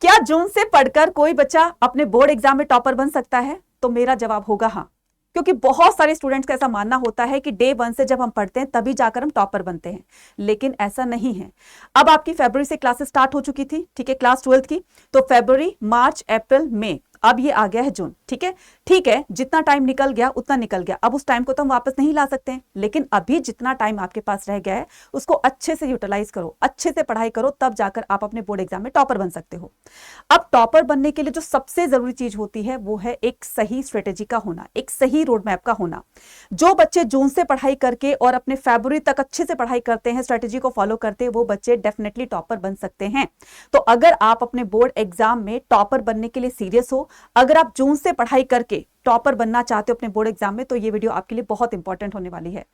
क्या जून से पढ़कर कोई बच्चा अपने बोर्ड एग्जाम में टॉपर बन सकता है? तो मेरा जवाब होगा हाँ, क्योंकि बहुत सारे स्टूडेंट्स का ऐसा मानना होता है कि डे 1 से जब हम पढ़ते हैं तभी जाकर हम टॉपर बनते हैं, लेकिन ऐसा नहीं है। अब आपकी फरवरी से क्लासेस स्टार्ट हो चुकी थी, ठीक है, क्लास 12th की, तो फरवरी, मार्च, अप्रैल, मई, अब ये आ गया है जून, ठीक है, जितना टाइम निकल गया उतना निकल गया। अब उस टाइम को तो हम वापस नहीं ला सकते हैं, लेकिन अभी जितना टाइम आपके पास रह गया है उसको अच्छे से यूटिलाइज करो, अच्छे से पढ़ाई करो, तब जाकर आप अपने बोर्ड एग्जाम में टॉपर बन सकते हो। अब टॉपर बनने के लिए जो सबसे जरूरी चीज होती है वो है एक सही स्ट्रेटेजी का होना, एक सही रोड मैप का होना। जो बच्चे जून से पढ़ाई करके और अपने फरवरी तक अच्छे से पढ़ाई करते हैं, स्ट्रेटेजी को फॉलो करते हैं, वो बच्चे डेफिनेटली टॉपर बन सकते हैं। तो अगर आप अपने बोर्ड एग्जाम में टॉपर बनने के लिए सीरियस हो, अगर आप जून से पढ़ाई करके टॉपर बनना चाहते हो अपने बोर्ड एग्जाम में, तो ये वीडियो आपके लिए बहुत इंपॉर्टेंट होने वाली है।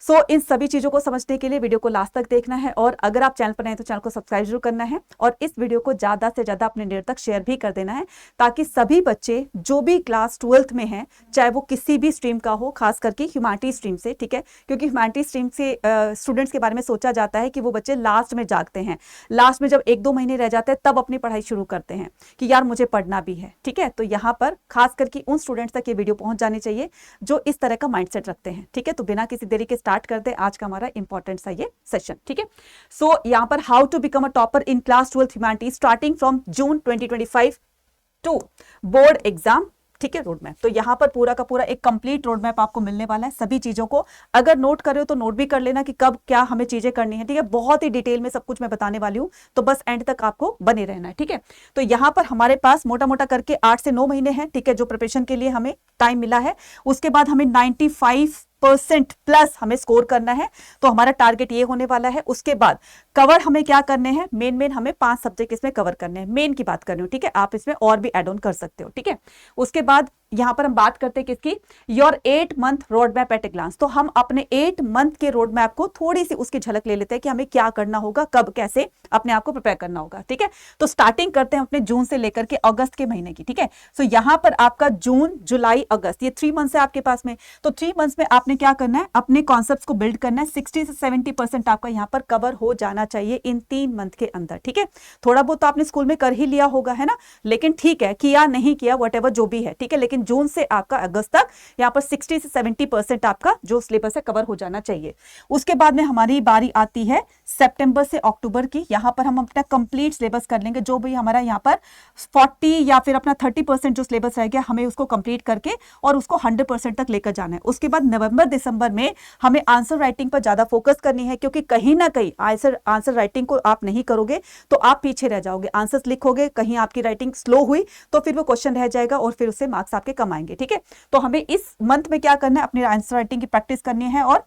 सो इन सभी चीजों को समझने के लिए वीडियो को लास्ट तक देखना है, और अगर आप चैनल पर नए तो चैनल को सब्सक्राइब जरूर करना है, और इस वीडियो को ज्यादा से ज्यादा अपने नेट तक शेयर भी कर देना है, ताकि सभी बच्चे जो भी क्लास 12th में हैं, चाहे वो किसी भी स्ट्रीम का हो, खास करके ह्यूमैनिटी स्ट्रीम से, ठीक है, क्योंकि ह्यूमैनिटी स्ट्रीम से स्टूडेंट्स के बारे में सोचा जाता है कि वो बच्चे लास्ट में जागते हैं, लास्ट में जब 1-2 महीने रह जाते हैं तब अपनी पढ़ाई शुरू करते हैं कि यार मुझे पढ़ना भी है, ठीक है। तो यहाँ पर खास करके उन स्टूडेंट्स तक ये वीडियो पहुंच जानी चाहिए जो इस तरह का माइंडसेट रखते हैं, ठीक है। तो बिना किसी देरी के स्टार्ट करते हैं आज का हमारा इंपॉर्टेंट सा ये सेशन, ठीक है। सो यहां पर how to become a topper in class 12th humanity starting from June 2025 to board exam, ठीक है, रोड मैप। तो यहां पर पूरा का पूरा एक कंप्लीट रोड मैप आपको मिलने वाला है। सभी चीजों को अगर नोट कर रहे हो तो नोट भी कर लेना कि कब क्या हमें चीजें करनी है, ठीक है। बहुत ही डिटेल में सब कुछ मैं बताने वाली हूं, तो बस एंड तक आपको बने रहना है, ठीक है। तो यहां पर हमारे पास मोटा मोटा करके 8 से 9 महीने हैं, ठीक है, जो प्रिपरेशन के लिए हमें टाइम मिला है। उसके बाद हमें 95% प्लस हमें स्कोर करना है, तो हमारा टारगेट ये होने वाला है। उसके बाद कवर हमें क्या करने हैं, मेन हमें 5 सब्जेक्ट इसमें कवर करने हैं, मेन की बात कर रही हूं, ठीक है। आप इसमें और भी एड ऑन कर सकते हो, ठीक है। उसके बाद यहां पर हम बात करते हैं किसकी, your 8 month road map at a glance. तो हम अपने 8 मंथ के रोड मैप को थोड़ी सी उसकी झलक ले लेते हैं कि हमें क्या करना होगा, कब कैसे अपने आप को प्रिपेयर करना होगा, ठीक है। तो स्टार्टिंग करते हैं अपने जून से लेकर के अगस्त के महीने की, ठीक है। सो यहां पर आपका जून, जुलाई, अगस्त, ये 3 मंथ्स है आपके पास में। तो 3 मंथ्स में आपने क्या करना है, अपने कॉन्सेप्ट्स को बिल्ड करना है। 60 से 70% आपका यहां पर कवर हो जाना चाहिए इन 3 मंथ के अंदर, ठीक है। थोड़ा बहुत तो आपने स्कूल में कर ही लिया होगा, है ना, लेकिन ठीक है, किया नहीं किया व्हाटएवर जो भी है, ठीक है। लेकिन जून से आपका अगस्त तक यहां पर 60 से 70% आपका जो सिलेबस है कवर हो जाना चाहिए। उसके बाद में हमारी बारी आती है सितंबर से अक्टूबर की। यहां पर हम अपना कंप्लीट सिलेबस कर लेंगे, जो भी हमारा यहां पर 40 या फिर अपना 30% जो सिलेबस रह गया हमें उसको कंप्लीट करके और उसको 100% तक लेकर जाना है। उसके बाद नवंबर दिसंबर में हमें आंसर राइटिंग पर ज्यादा फोकस करनी है, क्योंकि कहीं ना कहीं आंसर राइटिंग को आप नहीं करोगे तो आप पीछे रह जाओगे। आंसर्स लिखोगे, कहीं आपकी राइटिंग स्लो हुई तो फिर वो क्वेश्चन रह जाएगा और फिर उससे मार्क्स आपके कम आएंगे, ठीक है। तो हमें इस मंथ में क्या करना है, अपनी आंसर राइटिंग की प्रैक्टिस करनी है और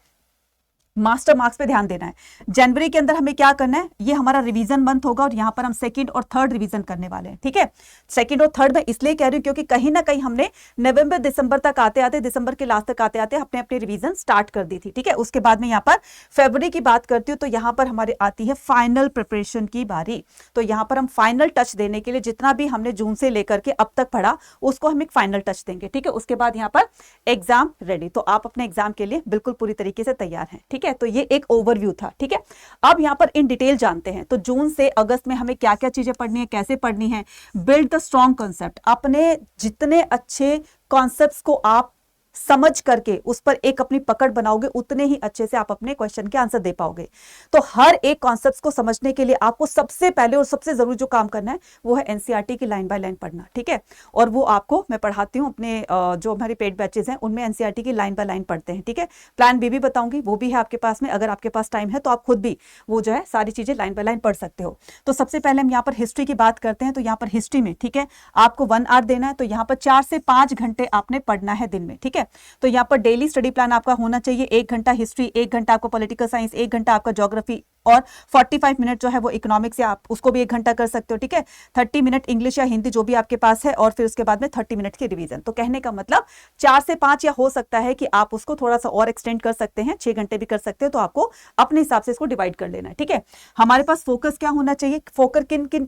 मास्टर मार्क्स पे ध्यान देना है। जनवरी के अंदर हमें क्या करना है, ये हमारा रिवीजन मंथ होगा और यहां पर हम सेकंड और थर्ड रिवीजन करने वाले हैं, ठीक है। सेकंड और थर्ड में इसलिए कह रही हूं क्योंकि कहीं ना कहीं हमने नवंबर दिसंबर तक आते आते, दिसंबर के लास्ट तक आते आते अपने अपने रिवीजन स्टार्ट कर दी थी, ठीक है। उसके बाद में यहां पर फरवरी की बात करती हूँ, तो यहां पर हमारे आती है फाइनल प्रिपरेशन की बारी। तो यहां पर हम फाइनल टच देने के लिए जितना भी हमने जून से लेकर के अब तक पढ़ा उसको हम एक फाइनल टच देंगे, ठीक है। उसके बाद यहां पर एग्जाम रेडी, तो आप अपने एग्जाम के लिए बिल्कुल पूरी तरीके से तैयार हैं, ठीक है। तो ये एक ओवरव्यू था, ठीक है। अब यहां पर इन डिटेल जानते हैं, तो जून से अगस्त में हमें क्या क्या चीजें पढ़नी है, कैसे पढ़नी है। बिल्ड द स्ट्रॉन्ग कॉन्सेप्ट, अपने जितने अच्छे कॉन्सेप्ट्स को आप समझ करके उस पर एक अपनी पकड़ बनाओगे, उतने ही अच्छे से आप अपने क्वेश्चन के आंसर दे पाओगे। तो हर एक कॉन्सेप्ट्स को समझने के लिए आपको सबसे पहले और सबसे जरूरी जो काम करना है वो है एनसीईआरटी की लाइन बाय लाइन पढ़ना, ठीक है। और वो आपको मैं पढ़ाती हूँ अपने जो हमारे पेड बैचेस हैं उनमें एनसीईआरटी की लाइन बाय लाइन पढ़ते हैं, ठीक है। प्लान बी भी बताऊंगी, वो भी है आपके पास में, अगर आपके पास टाइम है तो आप खुद भी वो जो है सारी चीजें लाइन बाय लाइन पढ़ सकते हो। तो सबसे पहले हम यहाँ पर हिस्ट्री की बात करते हैं, तो यहाँ पर हिस्ट्री में, ठीक है, आपको 1 आवर देना है, तो यहाँ पर 4 से 5 घंटे आपने पढ़ना है दिन में, ठीक है। तो यहाँ पर डेली स्टडी प्लान आपका होना चाहिए, 1 घंटा हिस्ट्री, 1 घंटा आपको पॉलिटिकल साइंस, 1 घंटा आपका ज्योग्राफी और 45 मिनट जो है वो इकोनॉमिक्स, या आप उसको भी 1 घंटा कर सकते हो, ठीक है। 30 मिनट इंग्लिश या हिंदी जो भी आपके पास है, और फिर उसके बाद में 30 मिनट की रिवीजन। तो कहने का मतलब 4 से 5, या हो सकता है कि आप उसको थोड़ा सा और एक्सटेंड कर सकते हैं, 6 घंटे भी कर सकते हैं, तो आपको अपने हिसाब से इसको डिवाइड कर लेना है, ठीक है। हमारे पास फोकस क्या होना चाहिए, फोकस किन किन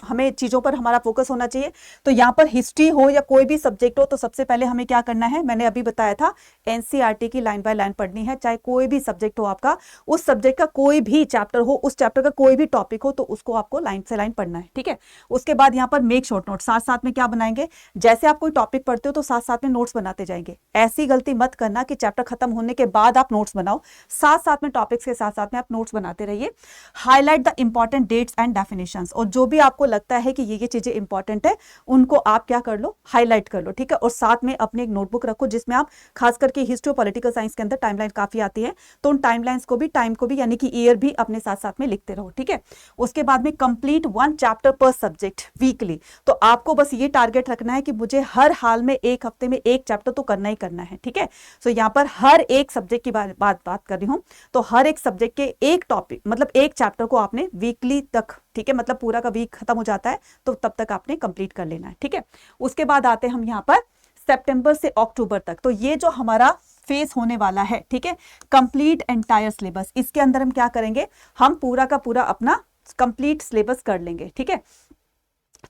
हमें चीजों पर हमारा फोकस होना चाहिए। तो यहाँ पर हिस्ट्री हो या कोई भी सब्जेक्ट हो, तो सबसे पहले हमें क्या करना है, मैंने अभी बताया था एनसीईआरटी की लाइन बाय लाइन पढ़नी है। चाहे कोई भी सब्जेक्ट हो आपका, उस सब्जेक्ट का कोई भी चैप्टर हो, उस चैप्टर का कोई भी टॉपिक हो, तो उसको आपको लाइन से लाइन पढ़ना है, ठीक है। उसके बाद यहाँ पर मेक शॉर्ट नोट, साथ साथ में क्या बनाएंगे, जैसे आप कोई टॉपिक पढ़ते हो तो साथ साथ में नोट्स बनाते जाएंगे। ऐसी गलती मत करना कि चैप्टर खत्म होने के बाद आप नोट्स बनाओ, साथ साथ में टॉपिक्स के साथ साथ में आप नोट्स बनाते रहिए। Highlight the important dates and definitions, और जो भी आपको लगता है कि ये चीजें इंपॉर्टेंट है, उनको आप क्या कर लो, हाईलाइट कर लो, ठीक है। और साथ में अपनी एक नोटबुक रखो जिसमें आप खास करके हिस्ट्री और पॉलिटिकल साइंस के अंदर टाइमलाइन काफी आती है, तो उन टाइमलाइंस को भी, टाइम को भी, यानी कि ईयर भी अपने साथ साथ में लिखते रहो, ठीक है। उसके बाद में कंप्लीट 1 चैप्टर पर सब्जेक्ट वीकली, तो आपको बस ये टारगेट रखना है कि मुझे हर हाल में एक हफ्ते में एक चैप्टर तो करना ही करना है, ठीक है। सो यहाँ पर हर एक सब्जेक्ट की बात कर रही हूँ, तो हर एक सब्जेक्ट के एक टॉपिक मतलब एक चैप्टर को आपने वीकली तक, ठीक है, मतलब पूरा का वीक खत्म हो जाता है तो तब तक आपने कंप्लीट कर लेना है, ठीक है। उसके बाद आते हैं हम यहाँ पर सितंबर से अक्टूबर तक, तो ये जो हमारा फेस होने वाला है, ठीक है, कंप्लीट एंटायर सिलेबस, इसके अंदर हम क्या करेंगे, हम पूरा का पूरा अपना कंप्लीट सिलेबस कर लेंगे, ठीक है।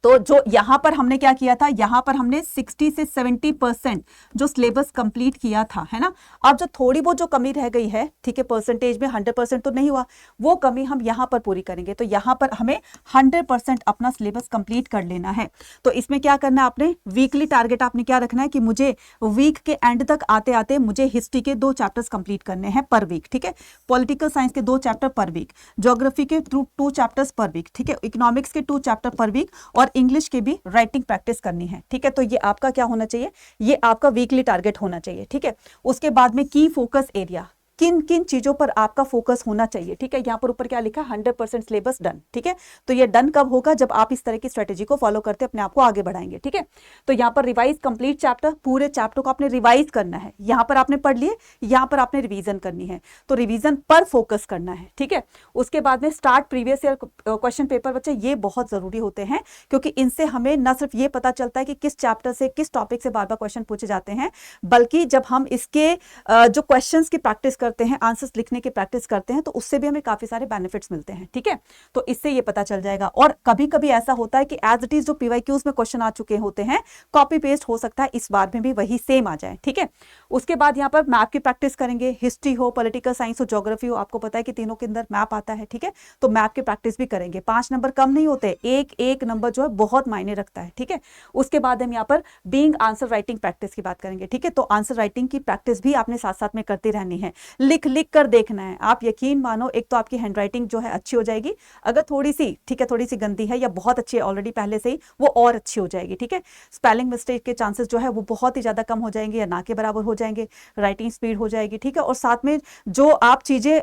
तो जो यहां पर हमने क्या किया था, यहां पर हमने 60 से 70% जो सिलेबस कंप्लीट किया था, है ना। अब जो थोड़ी बहुत जो कमी रह गई है, ठीक है, परसेंटेज में 100% तो नहीं हुआ, वो कमी हम यहां पर पूरी करेंगे। तो यहां पर हमें 100% अपना सिलेबस कंप्लीट कर लेना है। तो इसमें क्या करना है, आपने वीकली टारगेट आपने क्या रखना है कि मुझे वीक के एंड तक आते आते मुझे हिस्ट्री के 2 चैप्टर्स कंप्लीट करने हैं पर वीक, ठीक है, पॉलिटिकल साइंस के 2 चैप्टर पर वीक, ज्योग्राफी के 2 चैप्टर्स पर वीक, ठीक है, इकोनॉमिक्स के 2 चैप्टर पर वीक, और इंग्लिश की भी राइटिंग प्रैक्टिस करनी है, ठीक है। तो ये आपका क्या होना चाहिए, ये आपका वीकली टारगेट होना चाहिए, ठीक है। उसके बाद में की फोकस एरिया, किन किन चीजों पर आपका फोकस होना चाहिए, ठीक है। यहां पर ऊपर क्या लिखा, 100% सिलेबस डन, ठीक है। तो ये डन कब होगा, जब आप इस तरह की स्ट्रेटेजी को फॉलो करते अपने आप को आगे बढ़ाएंगे, ठीक है। तो यहां पर रिवाइज कंप्लीट चैप्टर, पूरे चैप्टर को आपने रिवाइज करना है। यहां पर आपने पढ़ लिए, यहां पर आपने रिवीजन करनी है, तो रिवीजन पर फोकस करना है, ठीक है। उसके बाद में start previous year question paper, बच्चे ये बहुत जरूरी होते हैं, क्योंकि इनसे हमें न सिर्फ ये पता चलता है कि किस चैप्टर से, किस टॉपिक से बार बार क्वेश्चन पूछे जाते हैं, बल्कि जब हम इसके जो क्वेश्चंस की प्रैक्टिस करते हैं, आंसर्स लिखने की प्रैक्टिस करते हैं, तो उससे भी हमें काफी सारे बेनिफिट्स मिलते हैं, ठीक है। तो इससे ये पता चल जाएगा। और कभी कभी ऐसा होता है कि एज इट इज जो पीवाईक्यूज में क्वेश्चन आ चुके होते हैं, कॉपी पेस्ट हो सकता है इस बार में भी वही सेम आ जाए, ठीक है। उसके बाद यहाँ पर मैप की प्रैक्टिस करेंगे, हिस्ट्री हो, पॉलिटिकल साइंस हो, ज्योग्राफी हो, आपको पता है कि तीनों के अंदर मैप आता है, ठीक है। तो मैप की प्रैक्टिस भी करेंगे। 5 नंबर कम नहीं होते, एक एक नंबर जो है बहुत मायने रखता है, ठीक है। उसके बाद हम यहाँ पर बीइंग आंसर राइटिंग प्रैक्टिस की बात करेंगे, ठीक है। तो आंसर राइटिंग की प्रैक्टिस भी आपने साथ साथ में करती रहनी है, लिख लिख कर देखना है। आप यकीन मानो, एक तो आपकी हैंडराइटिंग जो है अच्छी हो जाएगी, अगर थोड़ी सी, ठीक है, थोड़ी सी गंदी है या बहुत अच्छी है ऑलरेडी पहले से ही, वो और अच्छी हो जाएगी, ठीक है। स्पेलिंग मिस्टेक के चांसेस जो है वो बहुत ही ज्यादा कम हो जाएंगे या ना के बराबर हो जाएंगे, राइटिंग स्पीड हो जाएगी, ठीक है। और साथ में जो आप चीजें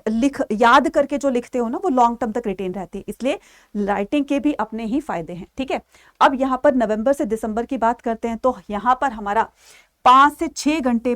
याद करके जो लिखते हो ना, वो लॉन्ग टर्म तक रिटेन रहती है, इसलिए राइटिंग के भी अपने ही फायदे हैं, ठीक है। अब यहाँ पर नवंबर से दिसंबर की बात करते हैं, तो यहाँ पर हमारा 5 से 6 घंटे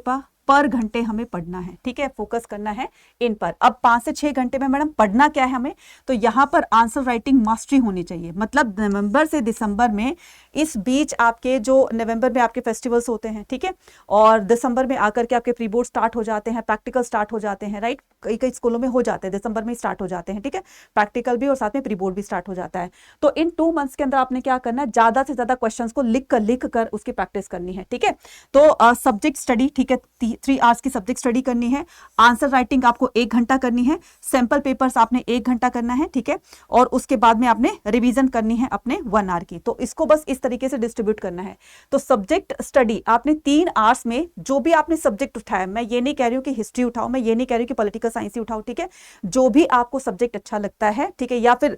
पर घंटे हमें पढ़ना है, ठीक है, फोकस करना है इन पर। अब 5 से 6 घंटे में मैडम पढ़ना क्या है हमें, तो यहां पर आंसर राइटिंग मास्टरी होनी चाहिए। मतलब नवंबर से दिसंबर में, इस बीच आपके जो नवंबर में आपके फेस्टिवल्स होते हैं, ठीक है, और दिसंबर में आकर के आपके प्री बोर्ड स्टार्ट हो जाते हैं, प्रैक्टिकल स्टार्ट हो जाते हैं, राइट, कई कई स्कूलों में हो जाते हैं, दिसंबर में स्टार्ट हो जाते हैं, ठीक है, प्रैक्टिकल भी और साथ में प्री बोर्ड भी स्टार्ट हो जाता है। तो इन 2 मंथ्स के अंदर आपने क्या करना है, ज्यादा से ज्यादा क्वेश्चन को लिख कर उसकी प्रैक्टिस करनी है, ठीक है। तो सब्जेक्ट स्टडी, ठीक है, 3 आवर्स की सब्जेक्ट स्टडी करनी है, आंसर राइटिंग आपको 1 घंटा करनी है, सैंपल पेपर्स आपने 1 घंटा करना है, ठीक है, और उसके बाद में आपने रिवीजन करनी है अपने 1 आवर की। तो इसको बस इस तरीके से डिस्ट्रीब्यूट करना है। तो सब्जेक्ट स्टडी आपने 3 आवर्स में जो भी आपने सब्जेक्ट उठाया, मैं ये नहीं कह रही हूं कि हिस्ट्री उठाओ, मैं ये नहीं कह रही हूं कि पॉलिटिकल साइंस ही उठाओ, ठीक है, जो भी आपको सब्जेक्ट अच्छा लगता है, ठीक है, या फिर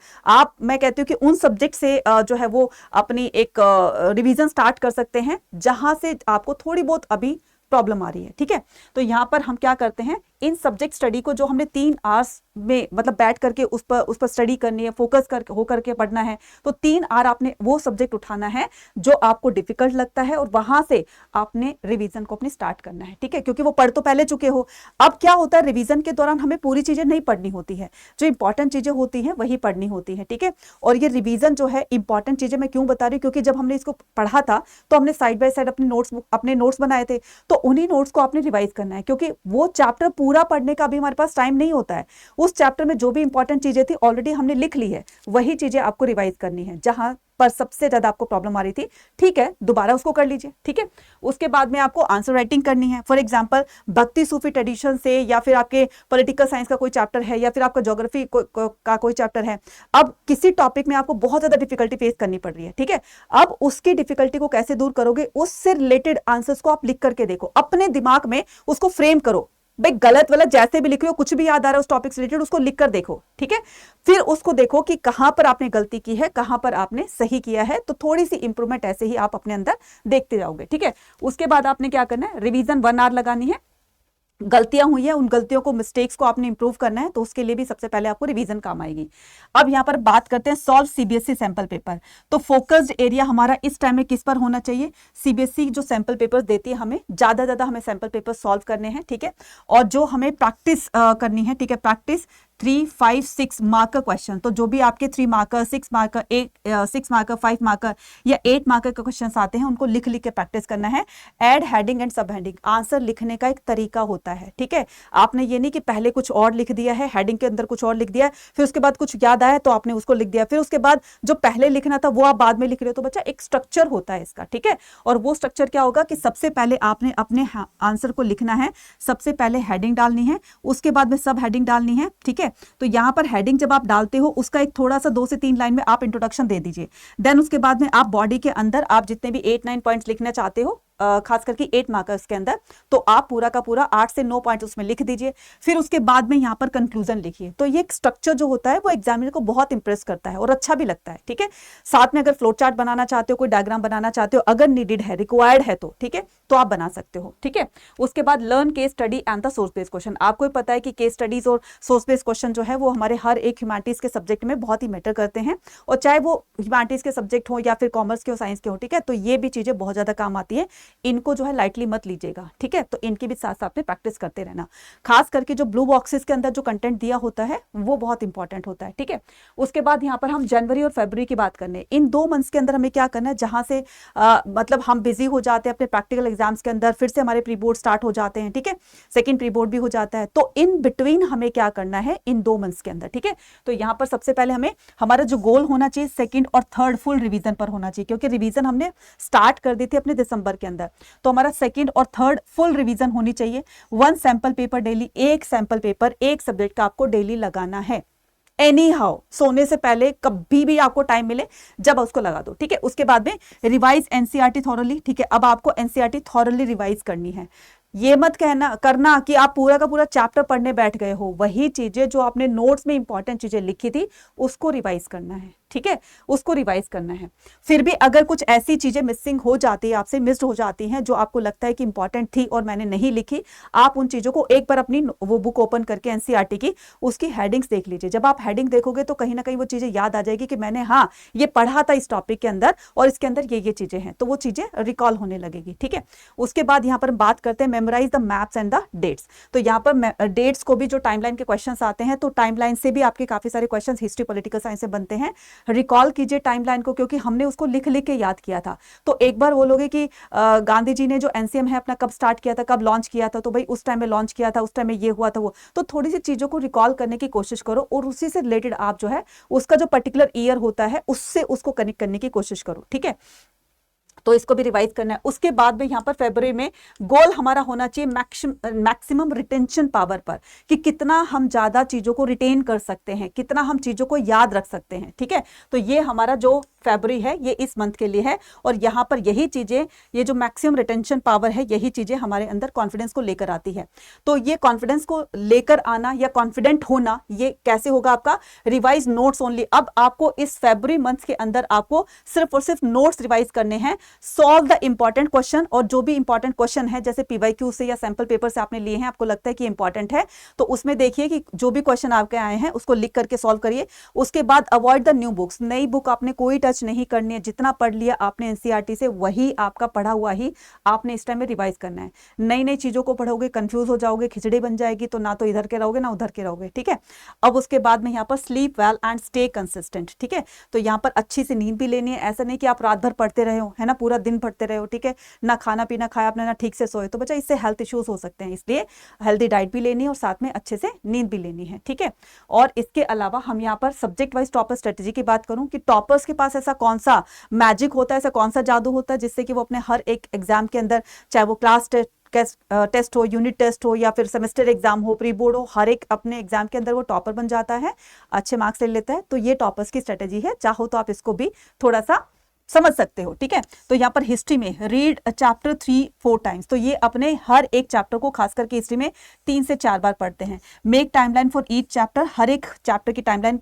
मैं कहती हूँ कि उन सब्जेक्ट से जो है वो अपनी एक रिवीजन स्टार्ट कर सकते हैं जहां से आपको थोड़ी बहुत अभी प्रॉब्लम आ रही है, ठीक है। तो यहां पर हम क्या करते हैं, इन सब्जेक्ट स्टडी को जो हमने 3 आवर्स में मतलब बैठ करके उस पर स्टडी करनी है, फोकस होकर के पढ़ना है, तो 3 आवर आपने वो सब्जेक्ट उठाना है जो आपको डिफिकल्ट लगता है और वहां से आपने रिवीजन को अपने स्टार्ट करना है, ठीक है, क्योंकि वो पढ़ तो पहले चुके हो। अब क्या होता है, रिवीजन के दौरान हमें पूरी चीजें नहीं पढ़नी होती है, जो इंपॉर्टेंट चीजें होती हैं वही पढ़नी होती है, ठीक है। और ये रिवीजन जो है इंपॉर्टेंट चीजें मैं क्यों बता रही हूँ, क्योंकि जब हमने इसको पढ़ा था तो हमने साइड बाय साइड अपने नोट्स बनाए थे, तो उन्हीं नोट्स को आपने रिवाइज करना है, क्योंकि वो चैप्टर पूरा पढ़ने का भी हमारे पास टाइम नहीं होता है। उस चैप्टर में जो भी इंपॉर्टेंट चीजें थी ऑलरेडी हमने लिख ली है, वही चीजें आपको रिवाइज करनी है। जहां पर सबसे ज्यादा आपको प्रॉब्लम आ रही थी, ठीक है, दोबारा उसको कर लीजिए, ठीक है। उसके बाद में आपको आंसर राइटिंग करनी है। फॉर एग्जांपल भक्ति सूफी ट्रेडिशन से, या फिर आपके पॉलिटिकल साइंस का कोई चैप्टर है, या फिर आपका ज्योग्राफी का कोई चैप्टर है। अब किसी टॉपिक में आपको बहुत ज्यादा डिफिकल्टी फेस करनी पड़ रही है, ठीक है। अब उसकी डिफिकल्टी को कैसे दूर करोगे, उससे रिलेटेड आंसर्स को आप लिख करके देखो, अपने दिमाग में उसको फ्रेम करो। भाई गलत वलत जैसे भी लिख रहे हो, कुछ भी याद आ रहा है उस टॉपिक से रिलेटेड, उसको लिख कर देखो, ठीक है। फिर उसको देखो कि कहां पर आपने गलती की है, कहां पर आपने सही किया है। तो थोड़ी सी इंप्रूवमेंट ऐसे ही आप अपने अंदर देखते जाओगे, ठीक है। उसके बाद आपने क्या करना है, रिवीजन 1 आवर लगानी है। गलतियां हुई है, उन गलतियों को, मिस्टेक्स को आपने इंप्रूव करना है, तो उसके लिए भी सबसे पहले आपको रिवीजन काम आएगी। अब यहां पर बात करते हैं सॉल्व सीबीएसई सैंपल पेपर। तो फोकस्ड एरिया हमारा इस टाइम में किस पर होना चाहिए, सीबीएसई जो सैंपल पेपर्स देती है हमें, ज्यादा हमें सैंपल पेपर सॉल्व करने हैं, ठीक है। और जो हमें प्रैक्टिस करनी है, ठीक है, प्रैक्टिस 3, 5, 6 मार्कर क्वेश्चन। तो जो भी आपके 3 मार्कर, 6 मार्कर, 6 मार्कर, 5 मार्कर या 8 मार्कर के क्वेश्चन आते हैं, उनको लिख के प्रैक्टिस करना है। ऐड हेडिंग एंड सब हेडिंग, आंसर लिखने का एक तरीका होता है, ठीक है। आपने ये नहीं कि पहले कुछ और लिख दिया है, हेडिंग के अंदर कुछ और लिख दिया है, फिर उसके बाद कुछ याद आया तो आपने उसको लिख दिया, फिर उसके बाद जो पहले लिखना था वो आप बाद में लिख रहे हो। तो बच्चा एक स्ट्रक्चर होता है इसका, ठीक है। और वो स्ट्रक्चर क्या होगा कि सबसे पहले आपने अपने आंसर को लिखना है, सबसे पहले हेडिंग डालनी है, उसके बाद में सब हेडिंग डालनी है, ठीक है। तो यहां पर हेडिंग जब आप डालते हो, उसका एक थोड़ा सा 2 से 3 लाइन में आप इंट्रोडक्शन दे दीजिए। देन उसके बाद में आप बॉडी के अंदर आप जितने भी 8-9 पॉइंट्स लिखना चाहते हो, खास करके 8 मार्कर्स के अंदर, तो आप पूरा का पूरा 8 से 9 पॉइंट उसमें लिख दीजिए। फिर उसके बाद में यहां पर कंक्लूजन लिखिए। तो ये स्ट्रक्चर जो होता है वो एग्जामिनर को बहुत इंप्रेस करता है और अच्छा भी लगता है, ठीक है। साथ में अगर फ्लो चार्ट बनाना चाहते हो, कोई डायग्राम बनाना चाहते हो, अगर नीडेड है, रिक्वायर्ड है तो, ठीक है, तो आप बना सकते हो, ठीक है। उसके बाद learn case study and the source based question. आपको पता है कि केस स्टडीज और सोर्स बेस्ड क्वेश्चन जो है वो हमारे हर एक ह्यूमैनिटीज के सब्जेक्ट में बहुत ही मैटर करते हैं, और चाहे वो ह्यूमैनिटीज के सब्जेक्ट हो या फिर कॉमर्स के हो, साइंस के हो, ठीक है। तो ये भी चीजें बहुत ज्यादा काम आती है, इनको जो है लाइटली मत लीजिएगा, ठीक है। तो इनकी भी साथ साथ में प्रैक्टिस करते रहना। खास करके जो ब्लू बॉक्सेस के अंदर जो कंटेंट दिया होता है वो बहुत इंपॉर्टेंट होता है, ठीक है। उसके बाद यहाँ पर हम जनवरी और फरवरी की बात करने, इन 2 मंथ्स के अंदर हमें क्या करना है, जहां से मतलब हम बिजी हो जाते हैं अपने प्रैक्टिकल एग्जाम्स के अंदर, फिर से हमारे प्री बोर्ड स्टार्ट हो जाते हैं, ठीक है, सेकेंड प्री बोर्ड भी हो जाता है। तो इन बिटवीन हमें क्या करना है इन 2 मंथ्स के अंदर, ठीक है। तो यहाँ पर सबसे पहले हमें हमारा जो गोल होना चाहिए सेकंड और थर्ड फुल रिवीजन पर होना चाहिए, क्योंकि रिवीजन हमने स्टार्ट कर दी थी अपने दिसंबर के अंदर। तो हमारा सेकंड और थर्ड फुल रिवीजन होनी चाहिए। 1 सैंपल पेपर डेली, एक सैंपल पेपर एक सब्जेक्ट का आपको डेली लगाना है। एनी हाउ, सोने से पहले कभी भी आपको टाइम मिले जब उसको लगा दो, ठीक है। उसके बाद में रिवाइज एनसीईआरटी थॉरली, ठीक है। अब आपको एनसीईआरटी थॉरली रिवाइज करनी है। ये मत करना कि आप पूरा का पूरा चैप्टर पढ़ने बैठ गए हो, वही चीजें जो आपने नोट्स में इंपॉर्टेंट चीजें लिखी थी उसको रिवाइज करना है, ठीक है, उसको रिवाइज करना है। फिर भी अगर कुछ ऐसी चीजें मिसिंग हो जाती है, आपसे मिस्ड हो जाती हैं, जो आपको लगता है कि इंपॉर्टेंट थी और मैंने नहीं लिखी, आप उन चीजों को एक बार अपनी वो बुक ओपन करके एनसीईआरटी की उसकी हेडिंग्स देख लीजिए। जब आप हेडिंग देखोगे तो कहीं ना कहीं वो चीजें याद आ जाएगी कि मैंने हाँ ये पढ़ा था इस टॉपिक के अंदर और इसके अंदर ये चीजें हैं, तो वो चीजें रिकॉल होने लगेगी, ठीक है। उसके बाद यहाँ पर बात करते हैं memorise the maps and the dates. तो यहाँ पर डेट्स को भी जो टाइमलाइन के क्वेश्चंस आते हैं, तो टाइमलाइन से भी आपके काफी सारे क्वेश्चंस हिस्ट्री पॉलिटिकल साइंस से बनते हैं। रिकॉल कीजिए टाइमलाइन को, क्योंकि हमने उसको लिख के याद किया था। तो एक बार बोलोगे कि गांधी जी ने जो एनसीएम है अपना कब स्टार्ट किया था, कब लॉन्च किया था, तो भाई उस टाइम में लॉन्च किया था, उस टाइम में ये हुआ था वो। तो थोड़ी सी चीजों को रिकॉल करने की कोशिश करो और उसी से रिलेटेड आप जो है उसका जो पर्टिकुलर ईयर होता है उससे उसको कनेक्ट करने की कोशिश करो, ठीक है। तो इसको भी रिवाइज करना है। उसके बाद में यहाँ पर फरवरी में गोल हमारा होना चाहिए मैक्सिमम रिटेंशन पावर पर, कि कितना हम ज्यादा चीजों को रिटेन कर सकते हैं, कितना हम चीजों को याद रख सकते हैं, ठीक है। तो ये हमारा जो फरवरी है ये इस मंथ के लिए है, और यहाँ पर यही चीजें, ये जो मैक्सिमम रिटेंशन पावर है, यही चीजें हमारे अंदर कॉन्फिडेंस को लेकर आती है। तो ये कॉन्फिडेंस को लेकर आना या कॉन्फिडेंट होना, ये कैसे होगा आपका, रिवाइज नोट्स ओनली। अब आपको इस फरवरी मंथ के अंदर आपको सिर्फ और सिर्फ नोट्स रिवाइज करने हैं, सॉल्व द इंपॉर्टेंट क्वेश्चन, और जो भी इंपॉर्टेंट क्वेश्चन है जैसे पीवाईक्यू से या सैंपल पेपर से आपने लिए हैं, आपको लगता है कि इंपॉर्टेंट है, तो उसमें देखिए कि जो भी क्वेश्चन आपके आए हैं उसको लिख करके सॉल्व करिए। उसके बाद अवॉइड द न्यू बुक्स, नई बुक आपने कोई टच रिसर्च नहीं करनी है, जितना पढ़ लिया आपने एनसीईआरटी से वही आपका पढ़ा हुआ ही आपने इस टाइम में रिवाइज करना है। नई नई चीजों को पढ़ोगे कंफ्यूज हो जाओगे, खिचड़ी बन जाएगी, तो ना तो इधर के रहोगे ना उधर के रहोगे, ठीक है। अब उसके बाद में यहाँ पर sleep well and stay consistent, ठीक है। तो यहाँ पर अच्छी सी नींद भी लेनी है, ऐसा नहीं कि आप रात भर पढ़ते रहे हो, है ना, पूरा दिन पढ़ते रहे हो, ठीक है, ना खाना पीना खाया आपने ना ठीक से सोए, तो बच्चा इससे हेल्थ इश्यूज हो सकते हैं। इसलिए हेल्दी डाइट भी लेनी है और साथ में अच्छे से नींद भी लेनी है, ठीक है। और इसके अलावा हम यहाँ पर सब्जेक्ट वाइज टॉपर स्ट्रेटेजी की बात करूं कि टॉपर्स के पास ऐसा कौन सा मैजिक होता है, ऐसा कौन सा जादू होता है जिससे कि वो अपने हर एक एग्जाम के अंदर, चाहे वो क्लास टेस्ट हो, यूनिट टेस्ट हो या फिर सेमेस्टर एग्जाम हो, प्री बोर्ड हो, हर एक अपने एग्जाम के अंदर वो टॉपर बन जाता है, अच्छे मार्क्स ले लेता है। तो ये टॉपर्स की स्ट्रेटेजी है, चाहो तो आप इसको भी थोड़ा सा समझ सकते हो, ठीक है। तो यहाँ पर हिस्ट्री में रीड चैप्टर 3-4 टाइम्स, तो ये अपने हर एक चैप्टर को खास करके हिस्ट्री में 3 से 4 बार पढ़ते हैं। Make timeline for each chapter, हर एक चैप्टर की टाइमलाइन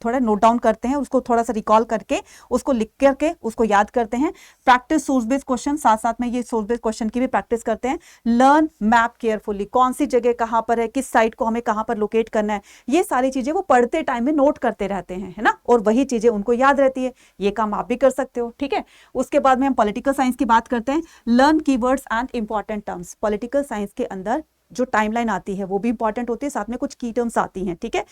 थोड़ा नोट डाउन करते हैं, उसको थोड़ा सा रिकॉल करके उसको लिख करके उसको याद करते हैं। प्रैक्टिस सोर्स बेस्ड क्वेश्चन, साथ साथ में ये सोर्स बेस्ड क्वेश्चन की भी प्रैक्टिस करते हैं। लर्न मैप केयरफुली, कौन सी जगह कहाँ पर है, किस साइट को हमें कहाँ पर लोकेट करना है, ये सारी चीजें वो पढ़ते टाइम में नोट करते रहते हैं, है ना, और वही चीजें उनको याद रहती है। ये काम आप भी कर सकते हो, ठीक है। उसके बाद में हम पॉलिटिकल साइंस की बात करते हैं। Learn keywords and important terms, political science के अंदर जो टाइमलाइन आती है वो भी इंपॉर्टेंट होती है, साथ में कुछ की टर्म्स आती हैं, ठीक है,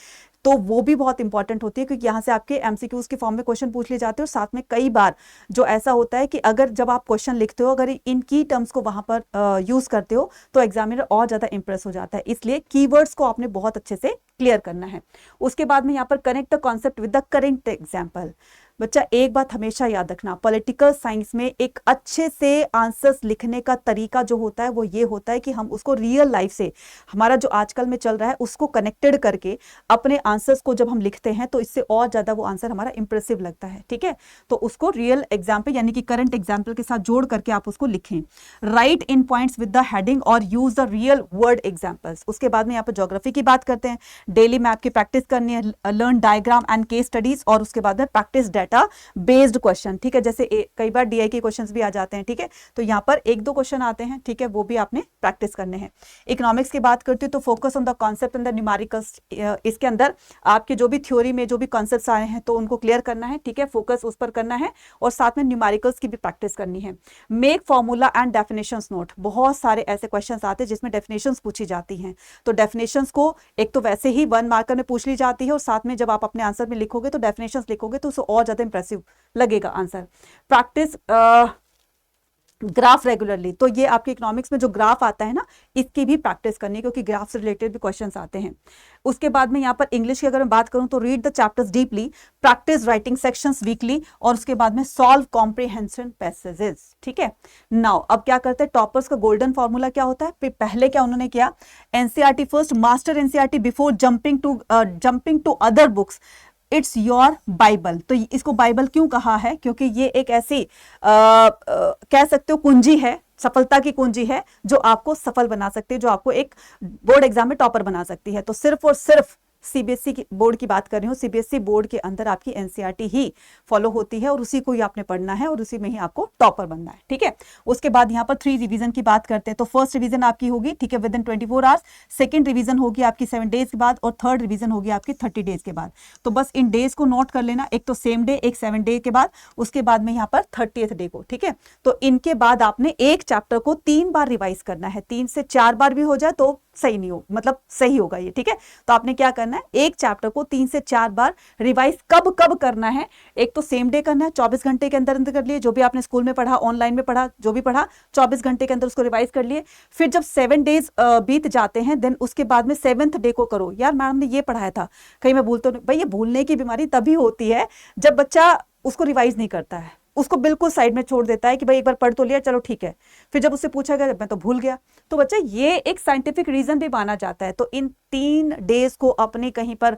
तो वो भी बहुत इंपॉर्टेंट होती है क्योंकि यहाँ से आपके एमसीक्यूज के फॉर्म में क्वेश्चन पूछ लिए जाते हैं। और साथ में कई बार जो ऐसा होता है कि अगर जब आप क्वेश्चन लिखते हो, अगर इन की टर्म्स को वहां पर यूज करते हो तो एग्जामिनर और ज्यादा इंप्रेस हो जाता है, इसलिए कीवर्ड्स को आपने बहुत अच्छे से क्लियर करना है। उसके बाद में यहाँ पर connect the concept with the current example. बच्चा एक बात हमेशा याद रखना, पॉलिटिकल साइंस में एक अच्छे से आंसर्स लिखने का तरीका जो होता है वो ये होता है कि हम उसको रियल लाइफ से, हमारा जो आजकल में चल रहा है उसको कनेक्टेड करके अपने आंसर्स को जब हम लिखते हैं तो इससे और ज्यादा वो आंसर हमारा इंप्रेसिव लगता है, ठीक है। तो उसको रियल एग्जाम्पल यानी कि करंट एग्जाम्पल के साथ जोड़ करके आप उसको लिखें। Write in points with the heading और use the real word examples. उसके बाद में यहाँ पर ज्योग्राफी की बात करते हैं। डेली मैप की प्रैक्टिस करनी है, learn diagram and case studies, और उसके बाद में प्रैक्टिस डाटा बेस्ड क्वेश्चन, ठीक है, जैसे कई बार डीआई के क्वेश्चंस भी आ जाते हैं, ठीक है, तो यहाँ पर 1-2 क्वेश्चन आते हैं, ठीक है, वो भी आपने प्रैक्टिस करने हैं। इकोनॉमिक्स की बात करती हूँ तो focus on the concept and the numericals, इसके अंदर आपके जो भी थ्योरी में जो भी कॉन्सेप्ट्स आए हैं तो उनको क्लियर करना है, ठीक है, फोकस उस पर करना है, और साथ में न्यूमेरिकल्स की भी प्रैक्टिस करनी है। Make formula and definitions note, बहुत सारे ऐसे क्वेश्चंस आते हैं जिसमें डेफिनेशंस पूछी जाती हैं, तो डेफिनेशंस को एक तो वैसे ही 1 मार्कर में पूछ ली जाती है, और साथ में जब आप अपने आंसर में लिखोगे तो डेफिनेशंस लिखोगे तो उससे और ज्यादा इंप्रेसिव लगेगा आंसर। प्रैक्टिस ग्राफ रेगुलरली, तो ये आपके इकोनॉमिक्स में जो ग्राफ आता है ना, इसकी भी प्रैक्टिस करनी है क्योंकि ग्राफ से रिलेटेड भी क्वेश्चंस आते हैं। उसके बाद में यहाँ पर इंग्लिश की अगर मैं बात करूं तो read the chapters deeply, practice writing sections weekly, और उसके बाद में सॉल्व कॉम्प्रिहेंशन पैसेजेस, ठीक है। नाउ अब क्या करते हैं, टॉपर्स का गोल्डन फॉर्मूला क्या होता है, पहले क्या उन्होंने किया, NCERT first, master NCERT before jumping to other books, it's your Bible. तो इसको बाइबल क्यों कहा है, क्योंकि ये एक ऐसी कह सकते हो कुंजी है, सफलता की कुंजी है जो आपको सफल बना सकती है, जो आपको एक बोर्ड एग्जाम में टॉपर बना सकती है। तो सिर्फ और सिर्फ सीबीएसई की बोर्ड की बात कर रही हूँ, सीबीएसई बोर्ड के अंदर आपकी एनसीईआरटी ही फॉलो होती है और उसी को ही आपने पढ़ना है और उसी में ही आपको टॉपर बनना है, ठीक है। उसके बाद यहाँ पर 3 रिवीजन की बात करते हैं, तो फर्स्ट रिवीजन आपकी होगी, ठीक है, with in 24 hours, second revision होगी आपकी 7 डेज के बाद, और थर्ड रिवीजन होगी आपकी 30 डेज के बाद। तो बस इन डेज को नोट कर लेना, एक तो सेम डे, एक 7 डे के बाद, उसके बाद में यहाँ पर 30th डे को, ठीक है। तो इनके बाद आपने एक चैप्टर को 3 बार रिवाइज करना है, 3 से 4 बार भी हो जाए तो सही नहीं हो, मतलब सही होगा ये, ठीक है। तो आपने क्या करना है, एक चैप्टर को 3 से 4 बार रिवाइज कब कब करना है, एक तो सेम डे करना है, 24 घंटे के अंदर अंदर कर लिए, जो भी आपने स्कूल में पढ़ा, ऑनलाइन में पढ़ा, जो भी पढ़ा 24 घंटे के अंदर उसको रिवाइज कर लिए। फिर जब 7 डेज बीत जाते हैं, देन उसके बाद में 7th डे को करो, यार मैडम ने ये पढ़ाया था, कहीं मैं भूलता हूँ, भाई ये भूलने की बीमारी तभी होती है जब बच्चा उसको रिवाइज नहीं करता है, उसको बिल्कुल साइड में छोड़ देता है कि भाई एक बार पढ़ तो लिया, चलो ठीक है, फिर जब उससे पूछा गया मैं तो भूल गया। तो बच्चा ये एक साइंटिफिक रीजन भी माना जाता है। तो इन 3 डेज को अपने कहीं पर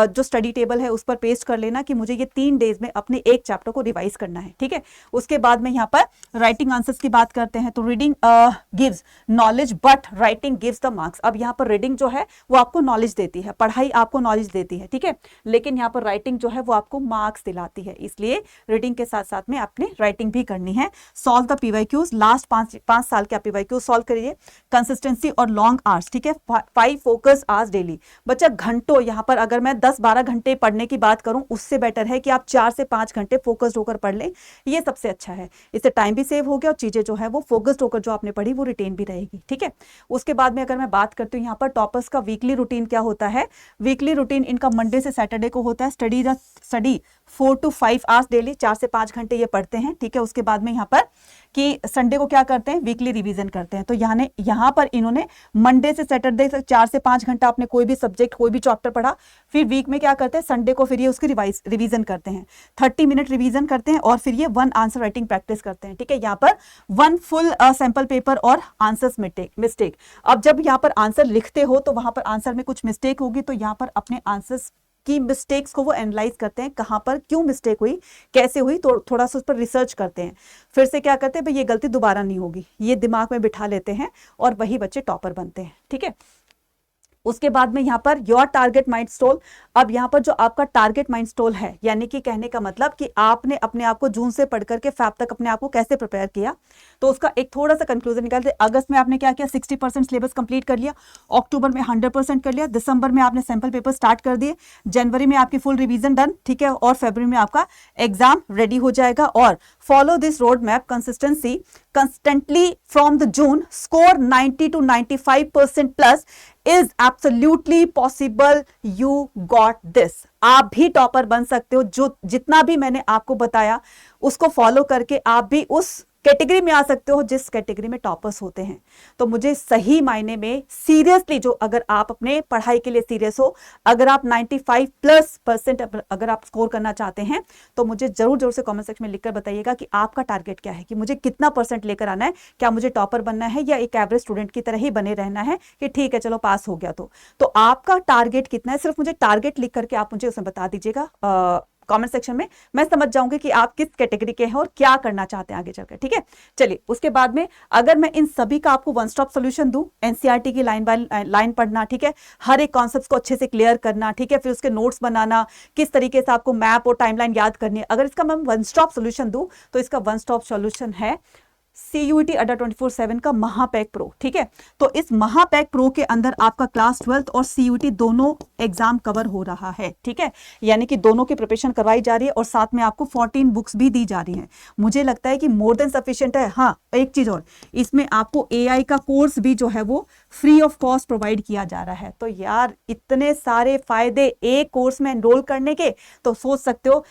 जो स्टडी टेबल है उस पर पेस्ट कर लेना कि मुझे ये 3 डेज में अपने एक चैप्टर को रिवाइज करना है, ठीक है। उसके बाद में यहाँ पर राइटिंग आंसर्स की बात करते हैं, तो reading gives knowledge but writing gives the marks. अब यहाँ पर रीडिंग जो है वो आपको नॉलेज देती है, पढ़ाई आपको नॉलेज देती है, ठीक है, लेकिन यहाँ पर राइटिंग जो है वो आपको मार्क्स दिलाती है, इसलिए रीडिंग के साथ साथ में आपने राइटिंग भी करनी है। सॉल्व द पीवाईक्यूज, लास्ट 5 साल के आप पीवाईक्यूज सॉल्व करिए। कंसिस्टेंसी और लॉन्ग आवर्स, ठीक है, 5 फोकस आवर्स डेली। बच्चा घंटों, यहाँ पर अगर मैं 10-12 घंटे पढ़ने की बात करूं, उससे बेटर है कि आप 4 से 5 घंटे फोकस्ड होकर पढ़ लें, ये सबसे अच्छा है। इससे टाइम भी सेव हो गया और चीजें जो है वो फोकस्ड होकर जो आपने पढ़ी वो रिटेन भी रहेगी, ठीक है। उसके बाद में अगर मैं बात करती हूँ यहाँ पर टॉपर्स का वीकली रूटीन क्या होता है। वीकली रूटीन इनका मंडे से सैटरडे को होता है। स्टडी 4 to 5 आवर्स डेली, 4 से 5 घंटे ये पढ़ते हैं, ठीक है। उसके बाद में यहाँ पर कि संडे को क्या करते हैं, वीकली रिवीजन करते हैं। तो यहाँ पर इन्होंने मंडे से सैटरडे तक 4 से 5 घंटा आपने कोई भी सब्जेक्ट, कोई भी चैप्टर पढ़ा, फिर वीक में क्या करते हैं, संडे को फिर ये उसकी रिवीजन करते हैं, 30 मिनट रिवीजन करते हैं और फिर ये 1 आंसर राइटिंग प्रैक्टिस करते हैं, ठीक है। यहाँ पर 1 फुल सैंपल पेपर और आंसर्स मिस्टेक। अब जब यहाँ पर आंसर लिखते हो तो वहां पर आंसर में कुछ मिस्टेक होगी, तो यहाँ पर अपने आंसर्स की मिस्टेक्स को वो एनालाइज करते हैं, कहां पर क्यों मिस्टेक हुई, कैसे हुई, तो थोड़ा सा उस पर रिसर्च करते हैं। फिर से क्या करते हैं, भाई ये गलती दोबारा नहीं होगी, ये दिमाग में बिठा लेते हैं और वही बच्चे टॉपर बनते हैं, ठीक है। उसके बाद में यहाँ पर योर टारगेट माइलस्टोन। अब यहाँ पर जो आपका टारगेट माइलस्टोन है, यानी कि कहने का मतलब कि आपने अपने आप को जून से पढ़ करके फैब तक अपने आप को कैसे प्रिपेयर किया, तो उसका एक थोड़ा सा कंक्लूजन निकालते। अगस्त में आपने क्या किया, 60% सिलेबस कंप्लीट कर लिया, अक्टूबर में 100% कर लिया, दिसंबर में आपने सैंपल पेपर स्टार्ट कर दिए, जनवरी में आपकी फुल रिवीजन डन, ठीक है, और फरवरी में आपका एग्जाम रेडी हो जाएगा। और follow this road map consistency constantly from the June, score 90 to 95% plus is absolutely possible, you got this. आप भी टॉपर बन सकते हो। जो जितना भी मैंने आपको बताया उसको फॉलो करके आप भी उस कैटेगरी में आ सकते हो जिस कैटेगरी में टॉपर्स होते हैं। तो मुझे सही मायने में सीरियसली, जो अगर आप अपने पढ़ाई के लिए सीरियस हो, अगर आप 95+% अगर आप स्कोर करना चाहते हैं, तो मुझे जरूर से कमेंट सेक्शन में लिखकर बताइएगा कि आपका टारगेट क्या है, कि मुझे कितना परसेंट लेकर आना है, क्या मुझे टॉपर बनना है या एक एवरेज स्टूडेंट की तरह ही बने रहना है कि ठीक है चलो पास हो गया। तो आपका टारगेट कितना है, सिर्फ मुझे टारगेट लिख करके आप मुझे उसमें बता दीजिएगा कमेंट सेक्शन में। मैं समझ जाऊंगी कि आप किस कैटेगरी के हैं और क्या करना चाहते हैं आगे चलकर, ठीक है। चलिए, उसके बाद में अगर मैं इन सभी का आपको वन स्टॉप सॉल्यूशन दूं, एनसीईआरटी की लाइन बाय लाइन पढ़ना, ठीक है, हर एक कॉन्सेप्ट को अच्छे से क्लियर करना, ठीक है, फिर उसके नोट्स बनाना, किस तरीके से आपको मैप और टाइमलाइन याद करनी है, अगर इसका मैं वन स्टॉप सॉल्यूशन दूं तो इसका वन स्टॉप सॉल्यूशन है CUET अड्डा 24/7 का महापैक प्रो, ठीक है। तो इस महापैक प्रो के अंदर आपका क्लास 12th और CUET दोनों एग्जाम कवर हो रहा है, ठीक है, यानी कि दोनों की प्रिपरेशन करवाई जा रही है और साथ में आपको 14 बुक्स भी दी जा रही हैं। मुझे लगता है कि मोर देन सफिशिएंट है। हाँ, एक चीज और, इसमें आपको AI का कोर्स भी जो है वो फ्री ऑफ कॉस्ट प्रोवाइड किया जा रहा है। तो यार इतने सारे फायदे एक कोर्स में एनरोल करने के, तो सोच सकते हो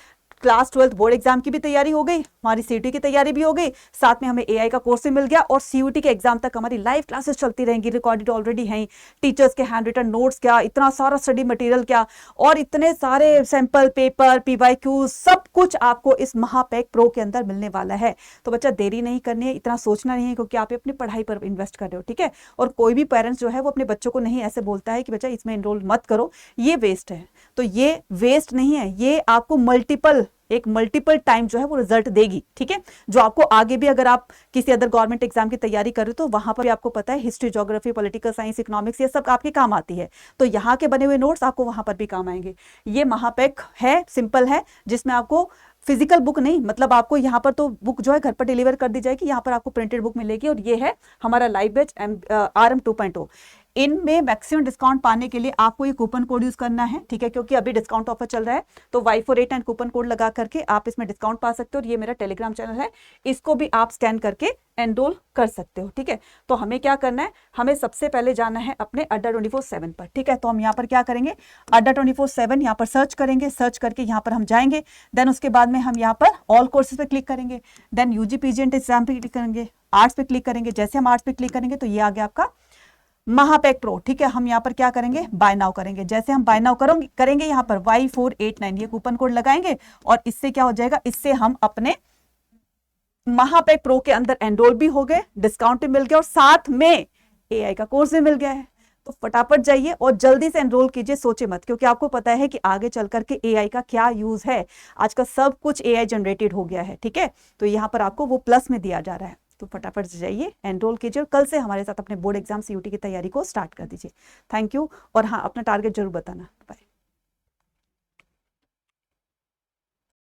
क्लास 12th बोर्ड एग्जाम की भी तैयारी हो गई, हमारी CUET की तैयारी भी हो गई, साथ में हमें AI का कोर्स भी मिल गया और CUET के एग्जाम तक हमारी लाइव क्लासेस चलती रहेंगी, रिकॉर्डेड ऑलरेडी हैं, टीचर्स के हैंड रिटन नोट्स क्या, इतना सारा स्टडी मटेरियल क्या, और इतने सारे सैंपल पेपर, PYQ, सब कुछ आपको इस महापैक प्रो के अंदर मिलने वाला है। तो बच्चा देरी नहीं करनी है, इतना सोचना नहीं है, क्योंकि आप अपनी पढ़ाई पर इन्वेस्ट कर रहे हो, ठीक है। और कोई भी पेरेंट्स जो है वो अपने बच्चों को नहीं ऐसे बोलता है कि बच्चा इसमें एनरोल मत करो, ये वेस्ट है। तो ये वेस्ट नहीं है, ये आपको मल्टीपल टाइम जो है वो रिजल्ट देगी, ठीक है, जो आपको आगे भी, अगर आप किसी अदर गवर्नमेंट एग्जाम की तैयारी कर रहे हो तो वहां पर भी आपको पता है history, geography, political science, economics, ये सब आपके काम आती है। तो यहाँ के बने हुए नोट्स आपको वहां पर भी काम आएंगे। ये महापैक है, सिंपल है, जिसमें आपको फिजिकल बुक नहीं, मतलब आपको यहाँ पर तो बुक जो है घर पर डिलीवर कर दी जाएगी, यहाँ पर आपको प्रिंटेड बुक मिलेगी। और ये है हमारा लाइव बैच RM 2.0। इनमें मैक्सिमम डिस्काउंट पाने के लिए आपको ये कूपन कोड यूज करना है, ठीक है, क्योंकि अभी डिस्काउंट ऑफर चल रहा है। तो Y48 कूपन कोड लगा करके आप इसमें डिस्काउंट पा सकते हो। और ये मेरा टेलीग्राम चैनल है, इसको भी आप स्कैन करके एनरोल कर सकते हो, ठीक है। तो हमें क्या करना है, हमें सबसे पहले जाना है अपने अड्डा 24/7 पर, ठीक है। तो हम यहाँ पर क्या करेंगे, अड्डा 24/7 यहाँ पर सर्च करेंगे, सर्च करके यहाँ पर हम जाएंगे। देन उसके बाद में हम यहाँ पर ऑल कोर्सेज पे क्लिक करेंगे, देन UG PG एग्जाम पे क्लिक करेंगे, आर्ट्स पे क्लिक करेंगे। जैसे हम आर्ट्स पे क्लिक करेंगे तो ये आ गया आपका महापैक प्रो, ठीक है। हम यहाँ पर क्या करेंगे, बाय नाउ करेंगे। जैसे हम बाय नाउ करेंगे यहाँ पर Y489 ये कूपन कोड लगाएंगे और इससे क्या हो जाएगा, इससे हम अपने महापैक प्रो के अंदर एनरोल भी हो गए, डिस्काउंट भी मिल गया और साथ में AI का कोर्स भी मिल गया है। तो फटाफट जाइए और जल्दी से एनरोल कीजिए, सोचे मत, क्योंकि आपको पता है कि आगे चल करके AI का क्या यूज है। आज का सब कुछ AI जनरेटेड हो गया है, ठीक है। तो यहाँ पर आपको वो प्लस में दिया जा रहा है। तो फटाफट से जाइए, एनरोल कीजिए और कल से हमारे साथ अपने बोर्ड एग्जाम CUET की तैयारी को स्टार्ट कर दीजिए। Thank you. और हाँ, अपना टारगेट जरूर बताना। बाय।